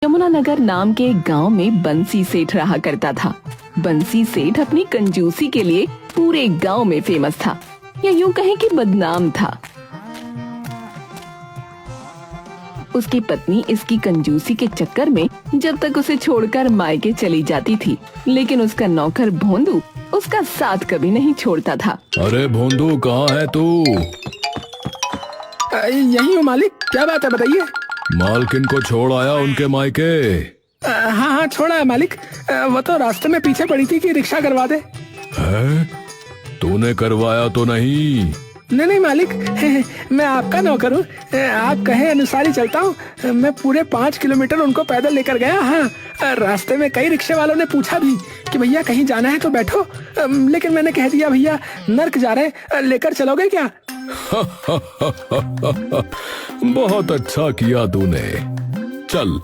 यमुनानगर नाम के एक गांव में बंसी सेठ रहा करता था। बंसी सेठ अपनी कंजूसी के लिए पूरे गांव में फेमस था, या यूं कहें कि बदनाम था। उसकी पत्नी इसकी कंजूसी के चक्कर में जब तक उसे छोड़कर मायके चली जाती थी, लेकिन उसका नौकर भोंदू उसका साथ कभी नहीं छोड़ता था। अरे भोंदू, कहाँ है तू? यही हूँ मालिक, क्या बात है बताइए। मालकिन को छोड़ आया उनके मायके? हाँ हाँ छोड़ा है मालिक। वो तो रास्ते में पीछे पड़ी थी कि रिक्शा करवा दे। है? तूने करवाया तो नहीं? नहीं मालिक, मैं आपका नौकर हूँ, आप कहे अनुसार ही चलता हूँ। मैं पूरे 5 किलोमीटर उनको पैदल लेकर गया। हाँ, रास्ते में कई रिक्शे वालों ने पूछा भी कि भैया कहीं जाना है तो बैठो, लेकिन मैंने कह दिया भैया नर्क जा रहे, लेकर चलोगे क्या? बहुत अच्छा किया तूने। चल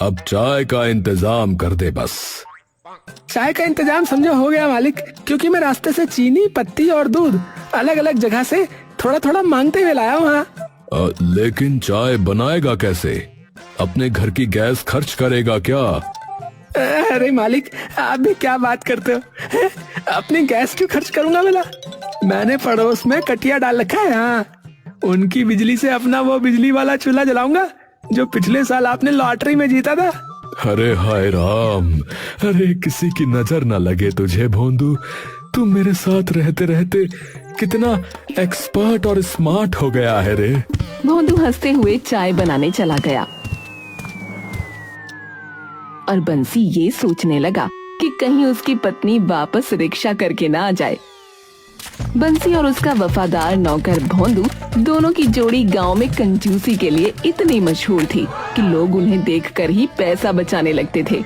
अब चाय का इंतजाम कर दे बस। चाय का इंतजाम समझो हो गया मालिक, क्योंकि मैं रास्ते से चीनी, पत्ती और दूध अलग अलग जगह से थोड़ा थोड़ा मांगते हुए लाया हूँ। हाँ। लेकिन चाय बनाएगा कैसे? अपने घर की गैस खर्च करेगा क्या? अरे मालिक, आप भी क्या बात करते हो? अपनी गैस क्यों खर्च करूंगा भला? मैंने पड़ोस में कटिया डाल रखा है। हाँ, उनकी बिजली से अपना वो बिजली वाला चूल्हा जलाऊंगा जो पिछले साल आपने लॉटरी में जीता था। अरे हाय राम, अरे किसी की नजर न लगे तुझे भोंदू। तू मेरे साथ रहते रहते कितना एक्सपर्ट और स्मार्ट हो गया है रे। भोंदू हंसते हुए चाय बनाने चला गया और बंसी ये सोचने लगा कि कहीं उसकी पत्नी वापस रिक्शा करके ना आ जाए। बंसी और उसका वफादार नौकर भोंदू दोनों की जोड़ी गांव में कंजूसी के लिए इतनी मशहूर थी कि लोग उन्हें देखकर ही पैसा बचाने लगते थे।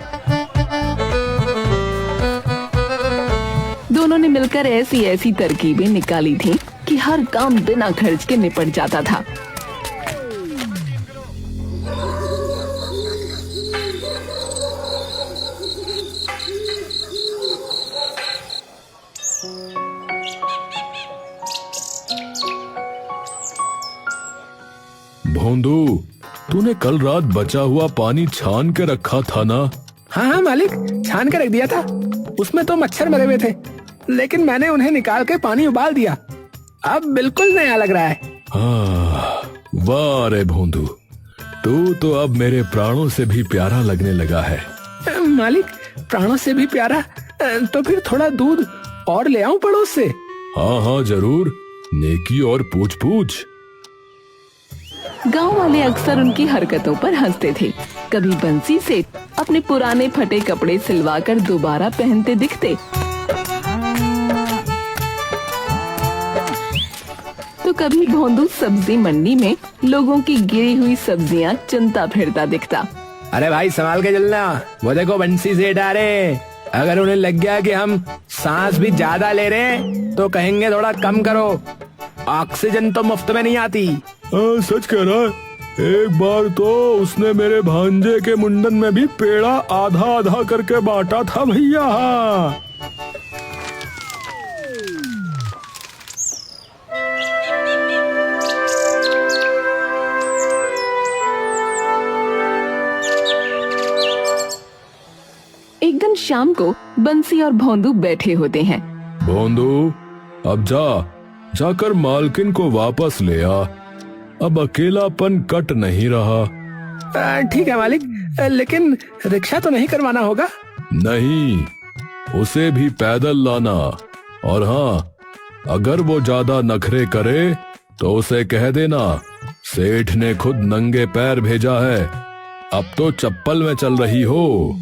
दोनों ने मिलकर ऐसी ऐसी तरकीबें निकाली थीं कि हर काम बिना खर्च के निपट जाता था। भोंदू, तूने कल रात बचा हुआ पानी छान के रखा था ना? हाँ हाँ मालिक, छान के रख दिया था। उसमें तो मच्छर मरे हुए थे, लेकिन मैंने उन्हें निकाल के पानी उबाल दिया। अब बिल्कुल नया लग रहा है। वाह रे भोंदू, तू तो अब मेरे प्राणों से भी प्यारा लगने लगा है। मालिक, प्राणों से भी प्यारा? तो फिर थोड़ा दूध और ले आऊं पड़ोस से? हाँ हाँ जरूर, नेकी और पूछ पूछ। गांव वाले अक्सर उनकी हरकतों पर हंसते थे। कभी बंसी से अपने पुराने फटे कपड़े सिलवाकर दोबारा पहनते दिखते, तो कभी भोंदू सब्जी मंडी में लोगों की गिरी हुई सब्जियां चुनता फिरता दिखता। अरे भाई संभाल के चलना, वो देखो बंसी सेठ आ रहे। अगर उन्हें लग गया कि हम सांस भी ज्यादा ले रहे हैं तो कहेंगे थोड़ा कम करो, ऑक्सीजन तो मुफ्त में नहीं आती। सच कह रहा है। एक बार तो उसने मेरे भांजे के मुंडन में भी पेड़ा आधा आधा करके बांटा था भैया। एक दिन शाम को बंसी और भोंदू बैठे होते हैं। भोंदू, अब जाकर मालकिन को वापस ले आ। अब अकेलापन कट नहीं रहा। ठीक है मालिक, लेकिन रिक्शा तो नहीं करवाना होगा? नहीं, उसे भी पैदल लाना। और हाँ, अगर वो ज्यादा नखरे करे तो उसे कह देना सेठ ने खुद नंगे पैर भेजा है, अब तो चप्पल में चल रही हो।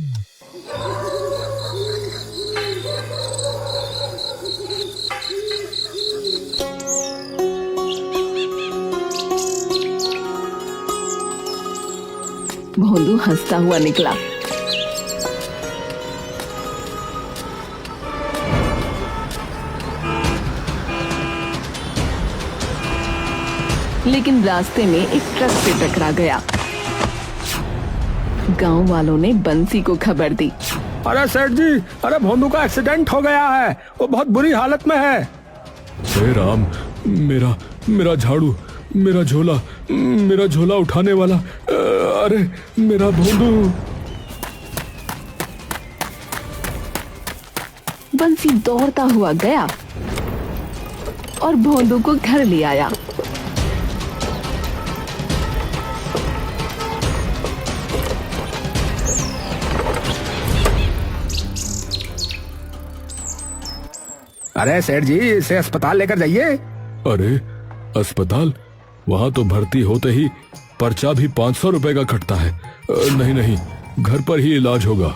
भोंदू हंसता हुआ निकला। लेकिन रास्ते में एक ट्रक से टकरा गया। गांव वालों ने बंसी को खबर दी। अरे सेठ जी, अरे भोंदू का एक्सीडेंट हो गया है, वो बहुत बुरी हालत में है। हे राम, मेरा झाड़ू, मेरा झोला उठाने वाला, अरे मेरा भोंदू। बंसी दौड़ता हुआ गया और भोंदू को घर ले आया। अरे सेठ जी, इसे अस्पताल लेकर जाइए। अरे अस्पताल? वहाँ तो भर्ती होते ही पर्चा भी 500 रुपए का कटता है। नहीं नहीं, घर पर ही इलाज होगा।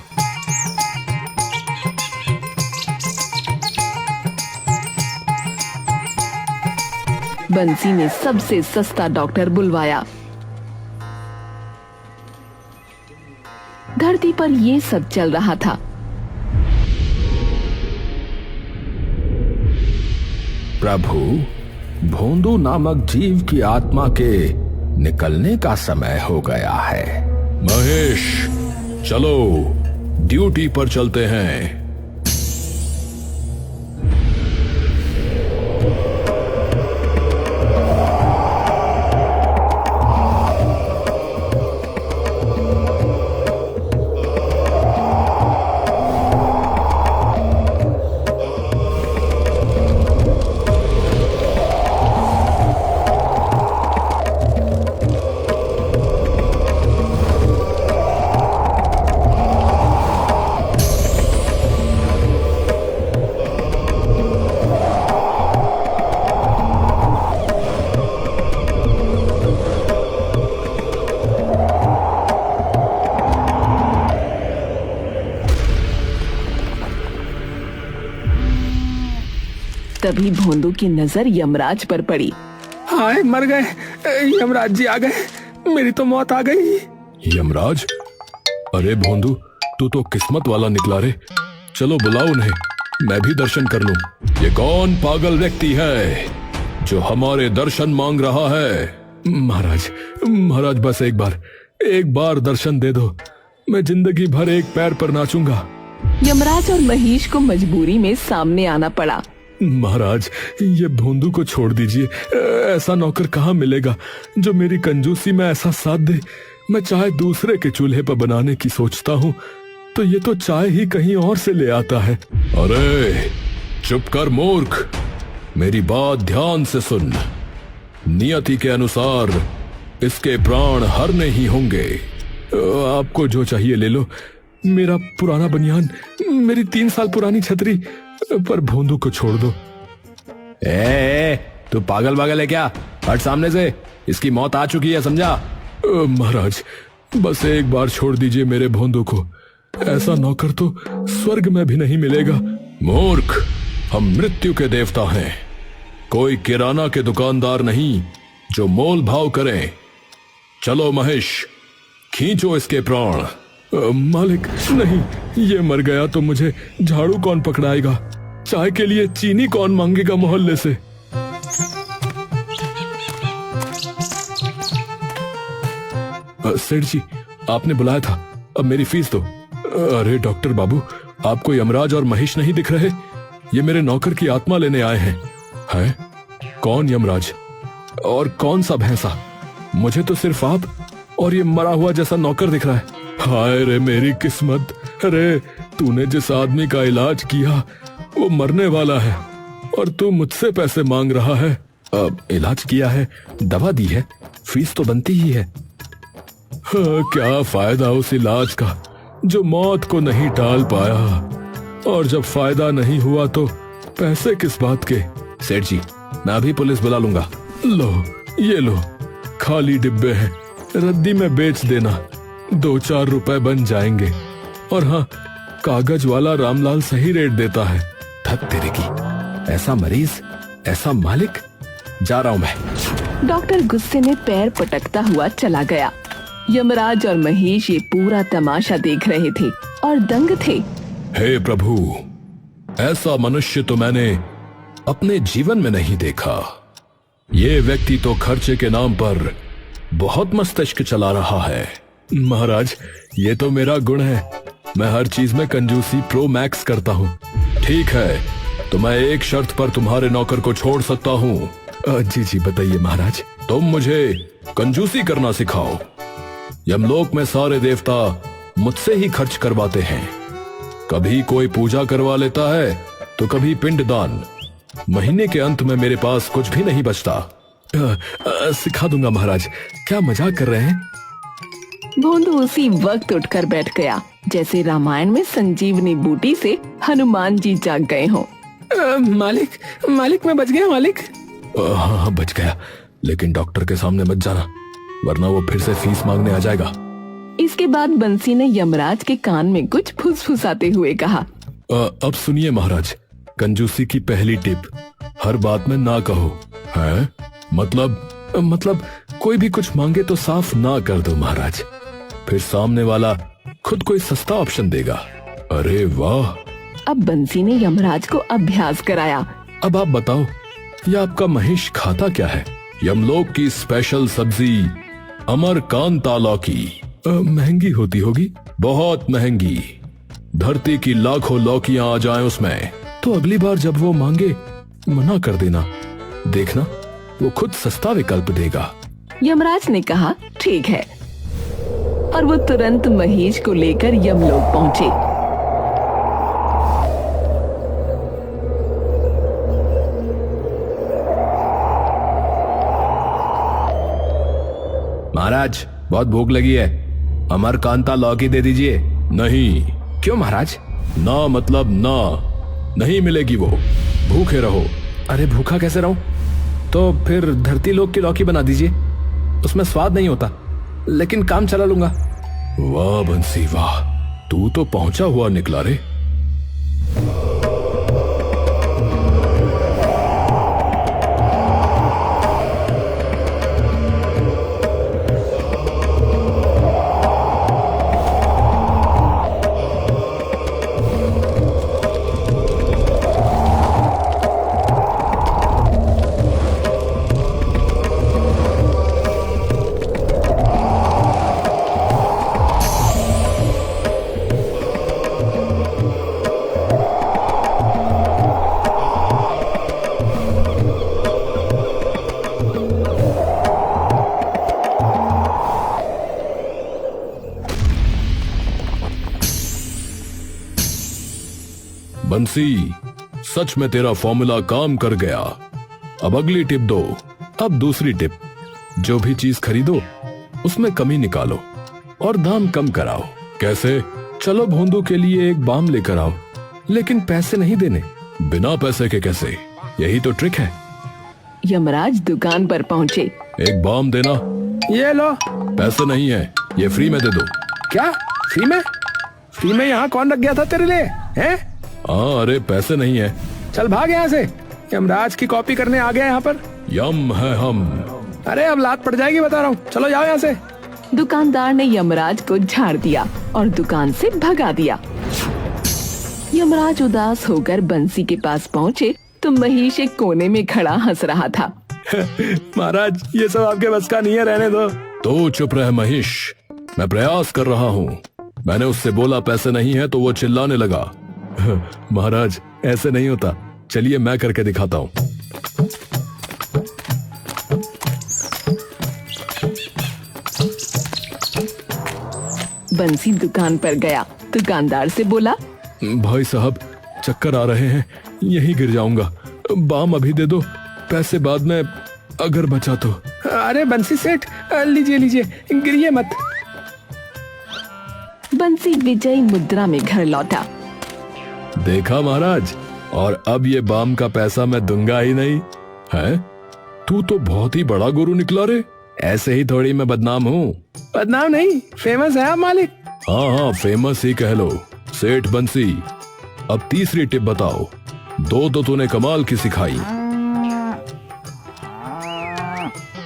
बंसी ने सबसे सस्ता डॉक्टर बुलवाया। धरती पर ये सब चल रहा था। प्रभु, भोंदू नामक जीव की आत्मा के निकलने का समय हो गया है। महेश, चलो ड्यूटी पर चलते हैं। तभी भोंदू की नजर यमराज पर पड़ी। हाय, मर गए। यमराज जी आ गए, मेरी तो मौत आ गई। यमराज? अरे भोंदू, तू तो किस्मत वाला निकला रे। चलो बुलाओ उन्हें, मैं भी दर्शन कर लूं। ये कौन पागल व्यक्ति है जो हमारे दर्शन मांग रहा है? महाराज, महाराज, बस एक बार दर्शन दे दो। मैं जिंदगी भर एक पैर पर नाचूंगा। यमराज और महेश को मजबूरी में सामने आना पड़ा। महाराज, ये भोंदू को छोड़ दीजिए। ऐसा नौकर कहाँ मिलेगा जो मेरी कंजूसी में ऐसा साथ दे। मैं चाय दूसरे के चूल्हे पर बनाने की सोचता हूँ तो ये तो चाय ही कहीं और से ले आता है। अरे चुप कर मूर्ख, मेरी बात ध्यान से सुन। नियति के अनुसार इसके प्राण हरने ही होंगे। आपको जो चाहिए ले लो। मेरा पुराना बनियान, मेरी 3 साल पुरानी छतरी, पर भोंदू को छोड़ दो। तू पागल है क्या? हट सामने से, इसकी मौत आ चुकी है, समझा? महाराज, बस एक बार छोड़ दीजिए मेरे भोंदू को। ऐसा नौकर तो स्वर्ग में भी नहीं मिलेगा। मूर्ख, हम मृत्यु के देवता हैं, कोई किराना के दुकानदार नहीं जो मोल भाव करें। चलो महेश, खींचो इसके प्राण। मालिक, नहीं, ये मर गया तो मुझे झाड़ू कौन पकड़ाएगा? चाय के लिए चीनी कौन मांगेगा मोहल्ले से? सेठ जी, आपने बुलाया था, अब मेरी फीस दो। अरे डॉक्टर बाबू, आपको यमराज और महेश नहीं दिख रहे? ये मेरे नौकर की आत्मा लेने आए हैं। है? कौन यमराज और कौन सा भैंसा? मुझे तो सिर्फ आप और ये मरा हुआ जैसा नौकर दिख रहा है। हाय रे मेरी किस्मत। अरे तूने जिस आदमी का इलाज किया वो मरने वाला है और तू मुझसे पैसे मांग रहा है। अब इलाज किया है, दवा दी है, फीस तो बनती ही है। हाँ, क्या फायदा उस इलाज का जो मौत को नहीं टाल पाया, और जब फायदा नहीं हुआ तो पैसे किस बात के? सेठ जी, मैं अभी पुलिस बुला लूंगा। लो, ये लो, खाली डिब्बे हैं, रद्दी में बेच देना, 2-4 रुपए बन जाएंगे। और हाँ, कागज वाला रामलाल सही रेट देता है। धत तेरे की, ऐसा मरीज, ऐसा मालिक। जा रहा हूं मैं। डॉक्टर गुस्से में पैर पटकता हुआ चला गया। यमराज और महेश ये पूरा तमाशा देख रहे थे और दंग थे। हे प्रभु, ऐसा मनुष्य तो मैंने अपने जीवन में नहीं देखा। ये व्यक्ति तो खर्चे के नाम पर बहुत मस्तिष्क चला रहा है। महाराज, ये तो मेरा गुण है, मैं हर चीज में कंजूसी प्रो मैक्स करता हूँ। ठीक है, तो मैं एक शर्त पर तुम्हारे नौकर को छोड़ सकता हूँ। जी जी, बताइए महाराज। तुम मुझे कंजूसी करना सिखाओ। यमलोक में सारे देवता मुझसे ही खर्च करवाते हैं। कभी कोई पूजा करवा लेता है तो कभी पिंडदान। महीने के अंत में मेरे पास कुछ भी नहीं बचता। सिखा दूंगा महाराज। क्या मजाक कर रहे हैं? भोंदू उसी वक्त उठकर बैठ गया जैसे रामायण में संजीवनी बूटी से हनुमान जी जाग गए हों। मालिक मालिक मैं बच गया मालिक। हाँ बच गया, लेकिन डॉक्टर के सामने मत जाना, वरना वो फिर से फीस मांगने आ जाएगा। इसके बाद बंसी ने यमराज के कान में कुछ फुसफुसाते हुए कहा, अब सुनिए महाराज, कंजूसी की पहली टिप, हर बात में ना कहो। हैं? मतलब कोई भी कुछ मांगे तो साफ ना कर दो महाराज, फिर सामने वाला खुद कोई सस्ता ऑप्शन देगा। अरे वाह। अब बंसी ने यमराज को अभ्यास कराया। अब आप बताओ, ये आपका महेश खाता क्या है? यमलोक की स्पेशल सब्जी अमरकांता लौकी। महंगी होती होगी? बहुत महंगी। धरती की लाखों लौकियां आ जाएं उसमें, तो अगली बार जब वो मांगे मना कर देना, देखना वो खुद सस्ता विकल्प देगा। यमराज ने कहा ठीक है, और वो तुरंत महेश को लेकर यमलोक पहुंचे। महाराज बहुत भूख लगी है, अमरकांता लौकी दे दीजिए। नहीं। क्यों महाराज? ना मतलब ना, नहीं मिलेगी वो, भूखे रहो। अरे भूखा कैसे रहूं? तो फिर धरती लोक की लौकी बना दीजिए, उसमें स्वाद नहीं होता, लेकिन काम चला लूंगा। वाह बंसी वाह, तू तो पहुंचा हुआ निकला रे। बंसी, सच में तेरा फॉर्मूला काम कर गया। अब अगली टिप दो। अब दूसरी टिप, जो भी चीज खरीदो उसमें कमी निकालो और दाम कम कराओ। कैसे? चलो भोंदू के लिए एक बाम लेकर आओ, लेकिन पैसे नहीं देने। बिना पैसे के कैसे? यही तो ट्रिक है। यमराज दुकान पर पहुंचे। एक बाम देना। ये लो। पैसे नहीं है, ये फ्री में दे दो। क्या फ्री में? फ्री में यहाँ कौन रख गया था तेरे लिए? हैं? हाँ, अरे पैसे नहीं है। चल भाग यहाँ से, यमराज की कॉपी करने आ गया यहाँ पर। यम है हम। अरे अब लात पड़ जाएगी बता रहा हूँ, चलो जाओ यहाँ से। दुकानदार ने यमराज को झाड़ दिया और दुकान से भगा दिया। यमराज उदास होकर बंसी के पास पहुँचे तो महेश एक कोने में खड़ा हंस रहा था। महाराज ये सब आपके बस का नहीं है, रहने दो। तो चुप रह महेश, मैं प्रयास कर रहा हूँ। मैंने उससे बोला पैसे नहीं है तो वो चिल्लाने लगा। महाराज ऐसे नहीं होता, चलिए मैं करके दिखाता हूँ। बंसी दुकान पर गया, दुकानदार से बोला, भाई साहब चक्कर आ रहे हैं, यहीं गिर जाऊंगा, बाम अभी दे दो, पैसे बाद में अगर बचा तो। अरे बंसी सेठ, लीजिए लीजिए, गिरिए मत। बंसी विजयी मुद्रा में घर लौटा। देखा महाराज, और अब ये बाम का पैसा मैं दूंगा ही नहीं। है? तू तो बहुत ही बड़ा गुरु निकला रे। ऐसे ही थोड़ी मैं बदनाम हूँ। बदनाम नहीं, फेमस है आप मालिक। हाँ हाँ, फेमस ही कह लो। सेठ बंसी, अब तीसरी टिप बताओ। दो तो तूने कमाल की सिखाई,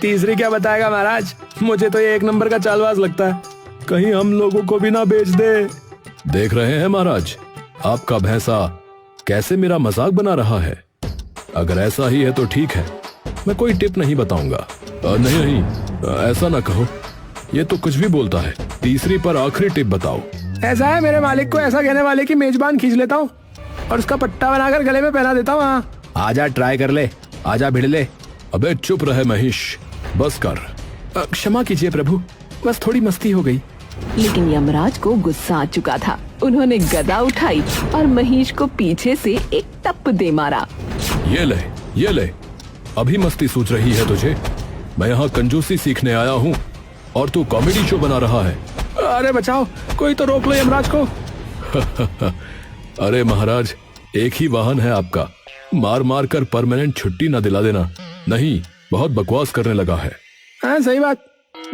तीसरी क्या बताएगा महाराज? मुझे तो ये एक नंबर का चालबाज लगता है, कहीं हम लोगों को भी ना बेच दे। देख रहे हैं महाराज, आपका भैंसा कैसे मेरा मजाक बना रहा है। अगर ऐसा ही है तो ठीक है, मैं कोई टिप नहीं बताऊंगा। नहीं नहीं, ऐसा ना कहो, ये तो कुछ भी बोलता है। तीसरी पर आखिरी टिप बताओ। ऐसा है, मेरे मालिक को ऐसा कहने वाले की मेजबान खींच लेता हूँ और उसका पट्टा बनाकर गले में पहना देता हूँ। हाँ आजा, ट्राई कर ले, आजा भिड़ ले। अबे चुप रहे महेश, बस कर। क्षमा कीजिए प्रभु, बस थोड़ी मस्ती हो गई। लेकिन यमराज को गुस्सा आ चुका था। उन्होंने गदा उठाई और महिष को पीछे से एक टप दे मारा। ये ले, अभी मस्ती सूझ रही है तुझे? मैं यहाँ कंजूसी सीखने आया हूँ और तू कॉमेडी शो बना रहा है। अरे बचाओ, कोई तो रोक लो यमराज को। अरे महाराज, एक ही वाहन है आपका, मार मार कर परमानेंट छुट्टी न दिला देना। नहीं, बहुत बकवास करने लगा है। हाँ सही बात।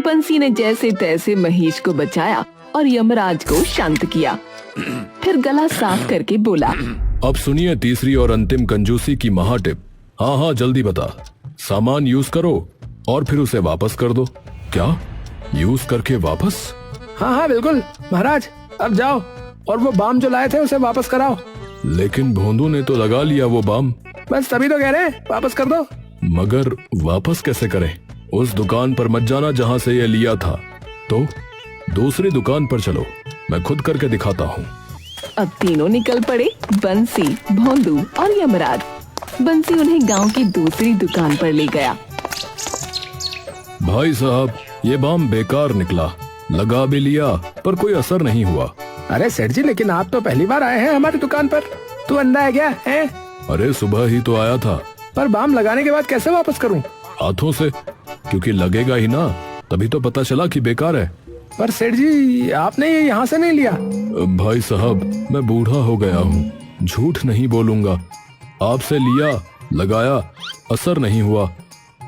बंसी ने जैसे तैसे महिष को बचाया और यमराज को शांत किया। फिर गला साफ करके बोला, अब सुनिए तीसरी और अंतिम कंजूसी की महा टिप। हाँ जल्दी बता। सामान यूज करो और फिर उसे वापस कर दो। क्या? यूज करके वापस? हाँ बिल्कुल महाराज, अब जाओ और वो बाम जो लाए थे उसे वापस कराओ। लेकिन भोंदू ने तो लगा लिया वो बाम। बस तभी तो कह रहे हैं, वापस कर दो। मगर वापस कैसे करें? उस दुकान पर मत जाना जहाँ से ये लिया था। तो दूसरी दुकान पर चलो, मैं खुद करके दिखाता हूँ। अब तीनों निकल पड़े, बंसी, भोंदू और यमराज। बंसी उन्हें गांव की दूसरी दुकान पर ले गया। भाई साहब, ये बाम बेकार निकला। लगा भी लिया पर कोई असर नहीं हुआ। अरे सेठ जी, लेकिन आप तो पहली बार आए हैं हमारी दुकान पर। तू अंधा है क्या है? अरे सुबह ही तो आया था। पर बाम लगाने के बाद कैसे वापस करूं? हाथों से, क्योंकि लगेगा ही ना, तभी तो पता चला कि बेकार है। पर सेठ जी, आपने ये यहाँ से नहीं लिया। भाई साहब, मैं बूढ़ा हो गया हूँ, झूठ नहीं बोलूंगा। आपसे लिया, लगाया, असर नहीं हुआ।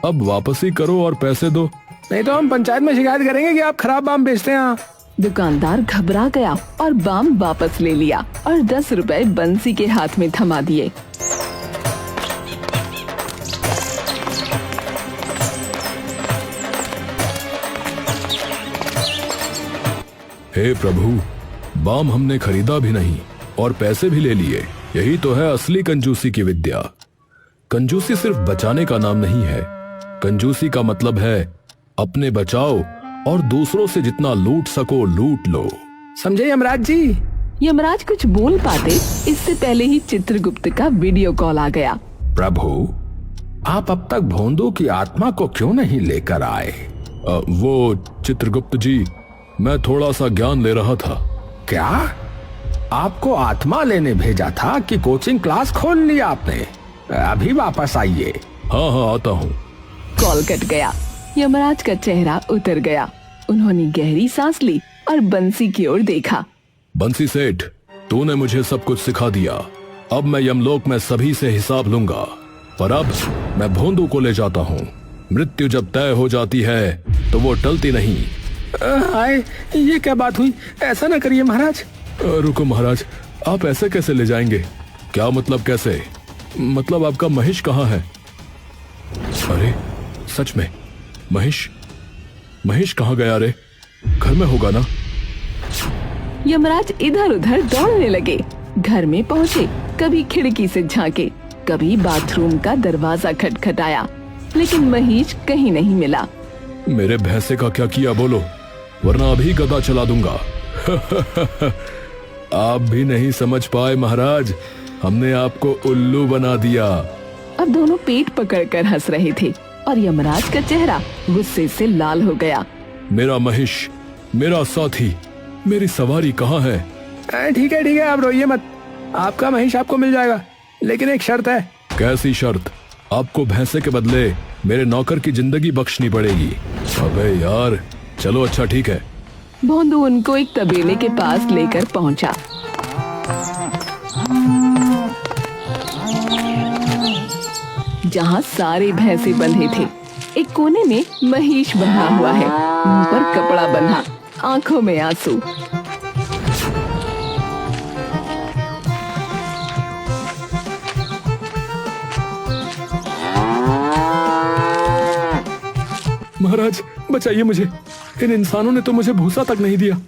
अब वापस ही करो और पैसे दो। नहीं तो हम पंचायत में शिकायत करेंगे कि आप खराब बाम बेचते हैं। दुकानदार घबरा गया और बाम वापस ले लिया और 10 रुपए बंसी के हाथ में थमा दिए। हे प्रभु, बाम हमने खरीदा भी नहीं और पैसे भी ले लिए। यही तो है असली कंजूसी की विद्या। कंजूसी सिर्फ बचाने का नाम नहीं है। कंजूसी का मतलब है अपने बचाओ और दूसरों से जितना लूट सको लूट लो। समझे यमराज जी? यमराज कुछ बोल पाते इससे पहले ही चित्रगुप्त का वीडियो कॉल आ गया। प्रभु, आप अब तक भोंदू की आत्मा को क्यों नहीं लेकर आए? वो चित्रगुप्त जी, मैं थोड़ा सा ज्ञान ले रहा था। क्या आपको आत्मा लेने भेजा था कि कोचिंग क्लास खोल लिया आपने? अभी वापस आइए। हाँ आता हूँ। कॉल कट गया। यमराज का चेहरा उतर गया। उन्होंने गहरी सांस ली और बंसी की ओर देखा। बंसी सेठ, तूने मुझे सब कुछ सिखा दिया। अब मैं यमलोक में सभी से हिसाब लूंगा। पर अब मैं भोंदू को ले जाता हूँ। मृत्यु जब तय हो जाती है तो वो टलती नहीं। हाय, ये क्या बात हुई? ऐसा ना करिए महाराज। रुको महाराज, आप ऐसे कैसे ले जाएंगे? क्या मतलब कैसे? मतलब आपका महिष कहाँ है? अरे सच में, महिष कहाँ गया रे? घर में होगा ना? यमराज इधर उधर दौड़ने लगे। घर में पहुँचे, कभी खिड़की से झांके, कभी बाथरूम का दरवाजा खटखटाया, लेकिन महिष कहीं नहीं मिला। मेरे भैंसे का क्या किया बोलो, वरना अभी गदा चला दूंगा। आप भी नहीं समझ पाए महाराज, हमने आपको उल्लू बना दिया। अब दोनों पेट पकड़कर हंस रहे थे और यमराज का चेहरा गुस्से से लाल हो गया। मेरा महिष, मेरा साथी, मेरी सवारी कहाँ है? ठीक है, आप रोइए मत। आपका महिष आपको मिल जाएगा, लेकिन एक शर्त है। कैसी शर्त? आपको भैंसे के बदले मेरे नौकर की जिंदगी बख्शनी पड़ेगी। अबे यार, चलो अच्छा ठीक है। भोंदू उनको एक तबेले के पास लेकर पहुंचा। जहां सारे भैंसे बंधे थे। एक कोने में महिष बंधा हुआ है, मुंह पर कपड़ा बंधा, आंखों में आंसू। महाराज बचाइए मुझे, इन इंसानों ने तो मुझे भूसा तक नहीं दिया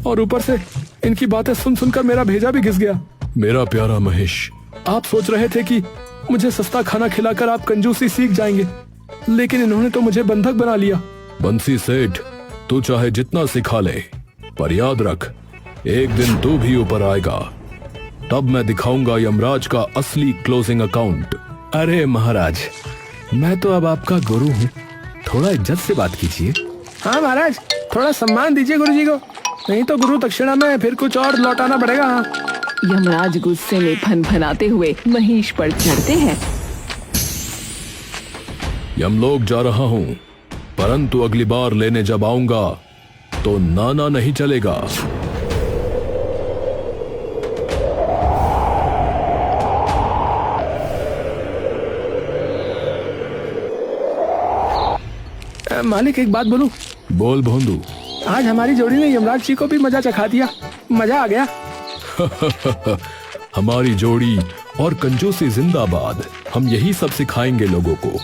और ऊपर से इनकी बातें सुन सुनकर मेरा भेजा भी घिस गया। मेरा प्यारा महेश, आप सोच रहे थे कि मुझे सस्ता खाना खिलाकर आप कंजूसी सीख जाएंगे, लेकिन इन्होंने तो मुझे बंधक बना लिया। बंसी सेठ, तू चाहे जितना सिखा ले, पर याद रख, एक दिन तू भी ऊपर आएगा। तब मैं दिखाऊंगा यमराज का असली क्लोजिंग अकाउंट। अरे महाराज, मैं तो अब आपका गुरु हूँ, थोड़ा इज्जत से बात कीजिए। हाँ महाराज, थोड़ा सम्मान दीजिए गुरुजी को। नहीं तो गुरु दक्षिणा में फिर कुछ और लौटाना पड़ेगा। यमराज गुस्से में फनफनाते हुए महिष पर चढ़ते हैं। यमलोक जा रहा हूं, परंतु अगली बार लेने जब आऊंगा तो नाना नहीं चलेगा। मालिक एक बात बोलूं? बोल भोंदू। आज हमारी जोड़ी ने यमराज जी को भी मजा चखा दिया, मजा आ गया। हमारी जोड़ी और कंजूसी जिंदाबाद। हम यही सब सिखाएंगे लोगों को।